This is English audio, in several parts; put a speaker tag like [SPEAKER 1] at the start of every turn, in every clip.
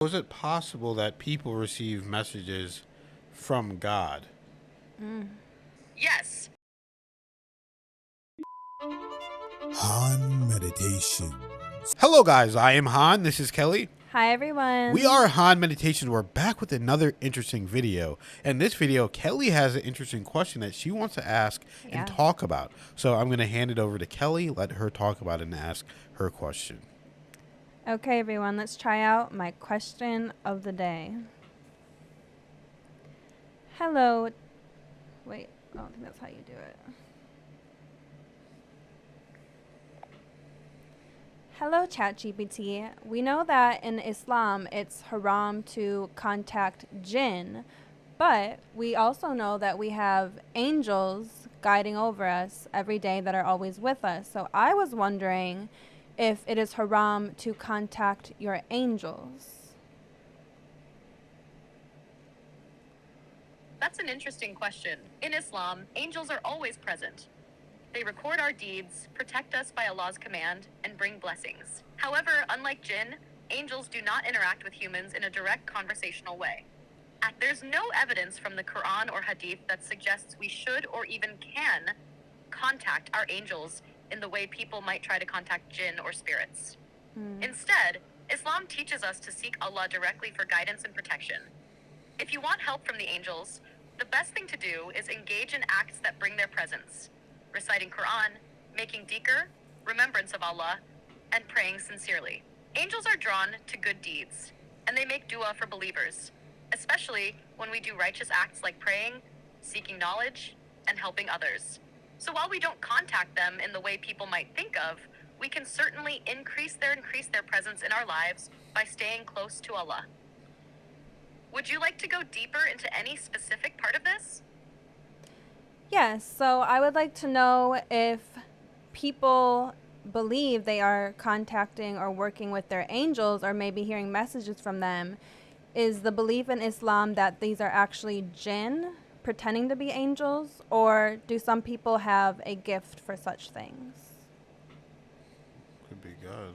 [SPEAKER 1] Is it possible that people receive messages from God?
[SPEAKER 2] Yes.
[SPEAKER 3] Han Meditations.
[SPEAKER 1] Hello guys, I am Han, this is Kelly.
[SPEAKER 4] Hi everyone.
[SPEAKER 1] We are Han Meditations. We're back with another interesting video. In this video, Kelly has an interesting question that she wants to ask and talk about. So I'm going to hand it over to Kelly, let her talk about it and ask her question.
[SPEAKER 4] Okay everyone, let's try out my question of the day. Hello. Wait, I don't think that's how you do it. Hello ChatGPT. We know that in Islam it's haram to contact Jinn, but we also know that we have angels guiding over us every day that are always with us. So I was wondering if it is haram to contact your angels.
[SPEAKER 2] That's an interesting question. In Islam, angels are always present. They record our deeds, protect us by Allah's command, and bring blessings. However, unlike Jinn, angels do not interact with humans in a direct conversational way. There's no evidence from the Quran or Hadith that suggests we should or even can contact our angels in the way people might try to contact Jinn or spirits. Instead, Islam teaches us to seek Allah directly for guidance and protection. If you want help from the angels, the best thing to do is engage in acts that bring their presence. Reciting Quran, making dhikr, remembrance of Allah, and praying sincerely. Angels are drawn to good deeds, and they make dua for believers, especially when we do righteous acts like praying, seeking knowledge, and helping others. So while we don't contact them in the way people might think of, we can certainly increase their presence in our lives by staying close to Allah. Would you like to go deeper into any specific part of this?
[SPEAKER 4] Yes, so I would like to know if people believe they are contacting or working with their angels or maybe hearing messages from them. Is the belief in Islam that these are actually jinn pretending to be angels, or do some people have a gift for such things?
[SPEAKER 1] Could be God.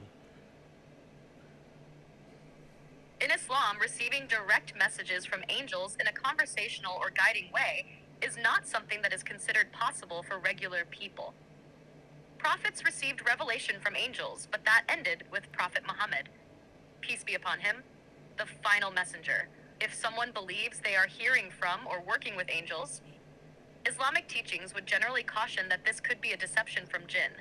[SPEAKER 2] In Islam, receiving direct messages from angels in a conversational or guiding way is not something that is considered possible for regular people. Prophets received revelation from angels, but that ended with Prophet Muhammad, peace be upon him, the final messenger. If someone believes they are hearing from or working with angels, Islamic teachings would generally caution that this could be a deception from jinn.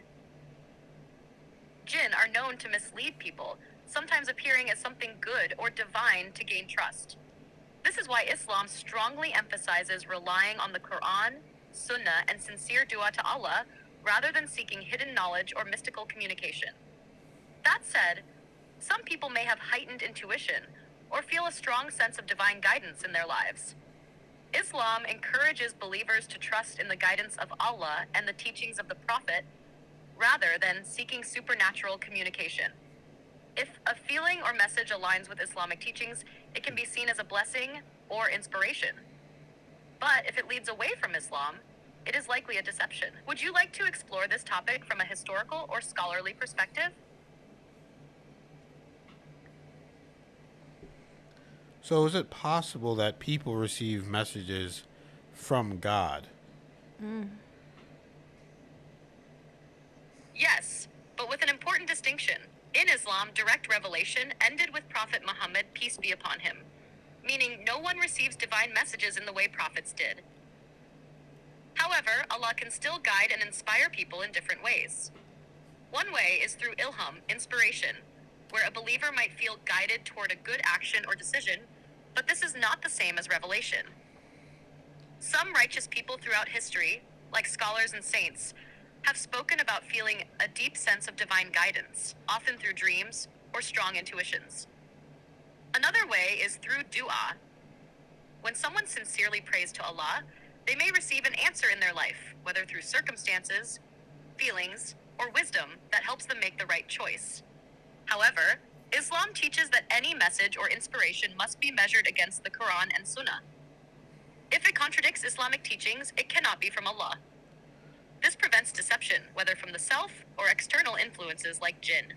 [SPEAKER 2] Jinn are known to mislead people, sometimes appearing as something good or divine to gain trust. This is why Islam strongly emphasizes relying on the Quran, Sunnah, and sincere dua to Allah rather than seeking hidden knowledge or mystical communication. That said, some people may have heightened intuition or feel a strong sense of divine guidance in their lives. Islam encourages believers to trust in the guidance of Allah and the teachings of the Prophet rather than seeking supernatural communication. If a feeling or message aligns with Islamic teachings, it can be seen as a blessing or inspiration. But if it leads away from Islam, it is likely a deception. Would you like to explore this topic from a historical or scholarly perspective?
[SPEAKER 1] So is it possible that people receive messages from God?
[SPEAKER 2] Yes, but with an important distinction. In Islam, direct revelation ended with Prophet Muhammad, peace be upon him, meaning no one receives divine messages in the way prophets did. However, Allah can still guide and inspire people in different ways. One way is through Ilham, inspiration, where a believer might feel guided toward a good action or decision, but this is not the same as revelation. Some righteous people throughout history, like scholars and saints, have spoken about feeling a deep sense of divine guidance, often through dreams or strong intuitions. Another way is through dua. When someone sincerely prays to Allah, they may receive an answer in their life, whether through circumstances, feelings, or wisdom that helps them make the right choice. However, Islam teaches that any message or inspiration must be measured against the Quran and Sunnah. If it contradicts Islamic teachings, it cannot be from Allah. This prevents deception, whether from the self or external influences like jinn.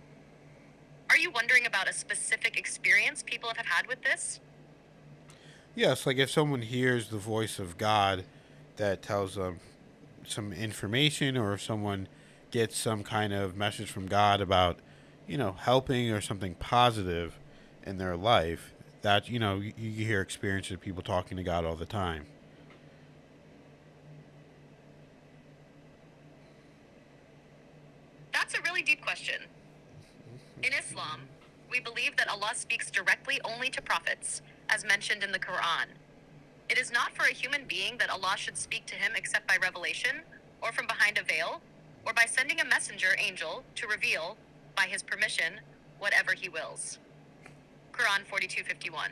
[SPEAKER 2] Are you wondering about a specific experience people have had with this?
[SPEAKER 1] Yes, like if someone hears the voice of God that tells them some information, or if someone gets some kind of message from God about, helping or something positive in their life, that, you hear experiences of people talking to God all the time.
[SPEAKER 2] That's a really deep question. In Islam, we believe that Allah speaks directly only to prophets, as mentioned in the Quran. It is not for a human being that Allah should speak to him except by revelation, or from behind a veil, or by sending a messenger angel to reveal, by his permission, whatever he wills. Quran 42:51.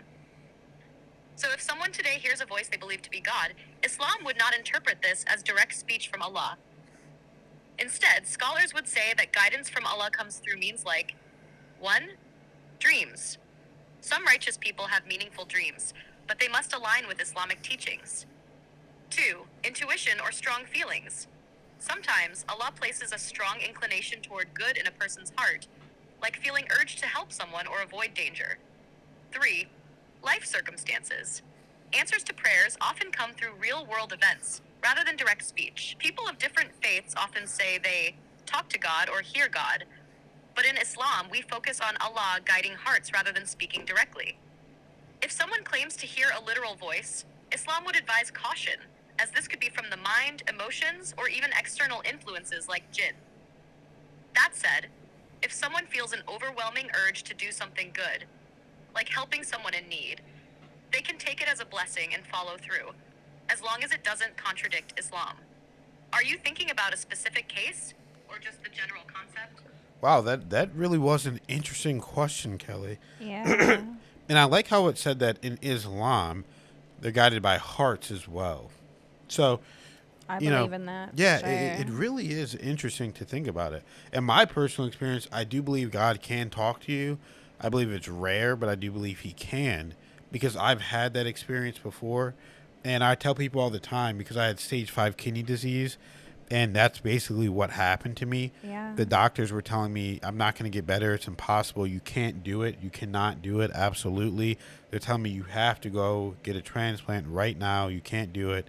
[SPEAKER 2] So if someone today hears a voice they believe to be God, Islam would not interpret this as direct speech from Allah. Instead, scholars would say that guidance from Allah comes through means like 1. Dreams. Some righteous people have meaningful dreams, but they must align with Islamic teachings. 2. Intuition or strong feelings. Sometimes Allah places a strong inclination toward good in a person's heart, like feeling urged to help someone or avoid danger. 3. Life circumstances. Answers to prayers often come through real-world events, rather than direct speech. People of different faiths often say they talk to God or hear God, but in Islam, we focus on Allah guiding hearts rather than speaking directly. If someone claims to hear a literal voice, Islam would advise caution, as this could be from the mind, emotions, or even external influences like Jinn. That said, if someone feels an overwhelming urge to do something good, like helping someone in need, they can take it as a blessing and follow through, as long as it doesn't contradict Islam. Are you thinking about a specific case, or just the general concept?
[SPEAKER 1] Wow, that really was an interesting question, Kelly.
[SPEAKER 4] Yeah.
[SPEAKER 1] And I like how it said that in Islam, they're guided by hearts as well. So,
[SPEAKER 4] I believe in that.
[SPEAKER 1] Yeah,
[SPEAKER 4] Sure.
[SPEAKER 1] it really is interesting to think about it. In my personal experience, I do believe God can talk to you. I believe it's rare, but I do believe he can, because I've had that experience before. And I tell people all the time, because I had stage 5 kidney disease, and that's basically what happened to me.
[SPEAKER 4] Yeah.
[SPEAKER 1] The doctors were telling me, I'm not going to get better. It's impossible. You can't do it. You cannot do it. Absolutely. They're telling me you have to go get a transplant right now. You can't do it.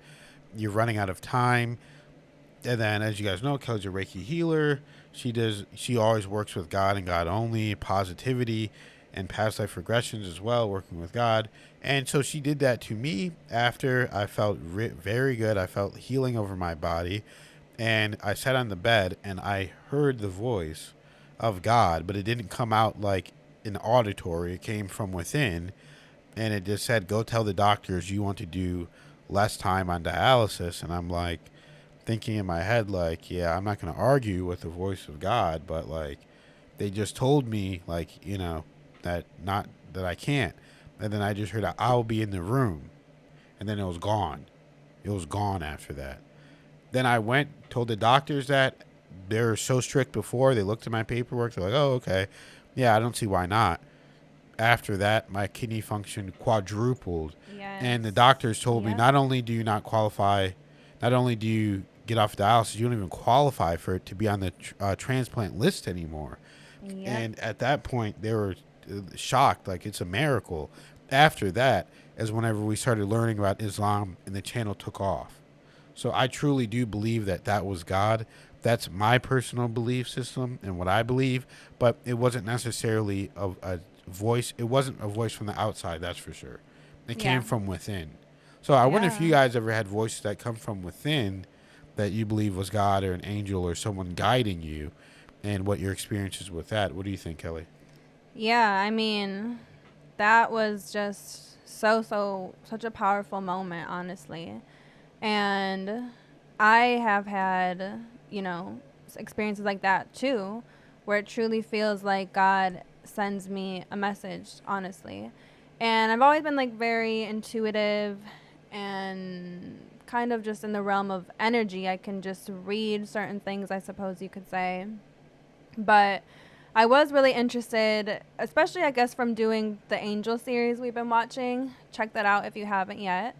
[SPEAKER 1] You're running out of time. And then, as you guys know, Kelly's a Reiki healer. She always works with God and God only, positivity and past life regressions as well, working with God. And so she did that to me after I felt very good. I felt healing over my body. And I sat on the bed and I heard the voice of God, but it didn't come out like an auditory. It came from within. And it just said, go tell the doctors you want to do less time on dialysis. And I'm like thinking in my head, like, yeah, I'm not going to argue with the voice of God, but like they just told me, like, that I can't. And then I just heard I'll be in the room. And then it was gone. It was gone after that. Then I went, told the doctors that. They were so strict before. They looked at my paperwork. They're like, oh, okay. Yeah, I don't see why not. After that, my kidney function quadrupled.
[SPEAKER 4] Yes.
[SPEAKER 1] And the doctors told me,
[SPEAKER 4] Yep.
[SPEAKER 1] not only do you not qualify, not only do you get off dialysis, you don't even qualify for it to be on the transplant list anymore.
[SPEAKER 4] Yep.
[SPEAKER 1] And at that point, they were shocked, like it's a miracle. After that is whenever we started learning about Islam and the channel took off. So I truly do believe that was God. That's my personal belief system and what I believe, but it wasn't necessarily a voice. It wasn't a voice from the outside, that's for sure. It came from within. So I wonder if you guys ever had voices that come from within that you believe was God or an angel or someone guiding you, and what your experiences with that. What do you think, Kelly?
[SPEAKER 4] Yeah, I mean, that was just such a powerful moment, honestly. And I have had, experiences like that too, where it truly feels like God sends me a message, honestly. And I've always been like very intuitive and kind of just in the realm of energy. I can just read certain things, I suppose you could say. But I was really interested, especially I guess from doing the Angel series we've been watching. Check that out if you haven't yet.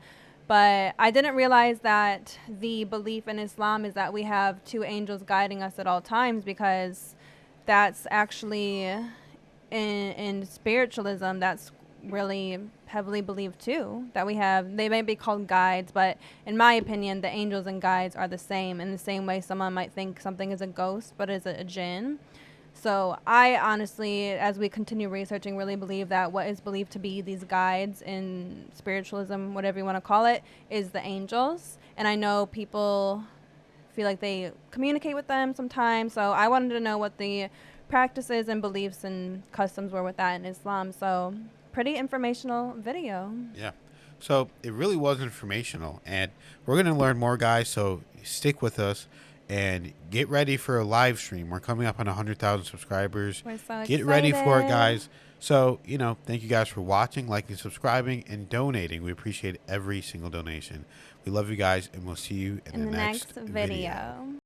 [SPEAKER 4] But I didn't realize that the belief in Islam is that we have two angels guiding us at all times, because that's actually in spiritualism, that's really heavily believed too, that we have, they may be called guides, but in my opinion the angels and guides are the same, in the same way someone might think something is a ghost but is a jinn. So I honestly, as we continue researching, really believe that what is believed to be these guides in spiritualism, whatever you want to call it, is the angels. And I know people feel like they communicate with them sometimes, so I wanted to know what the practices and beliefs and customs were with that in Islam. So pretty informational video.
[SPEAKER 1] Yeah. So it really was informational, and we're going to learn more, guys. So stick with us and get ready for a live stream. We're coming up on 100,000 subscribers.
[SPEAKER 4] We're so
[SPEAKER 1] Get
[SPEAKER 4] excited.
[SPEAKER 1] ready for it, guys. So, thank you guys for watching, liking, subscribing, and donating. We appreciate every single donation. We love you guys, and we'll see you in the next video.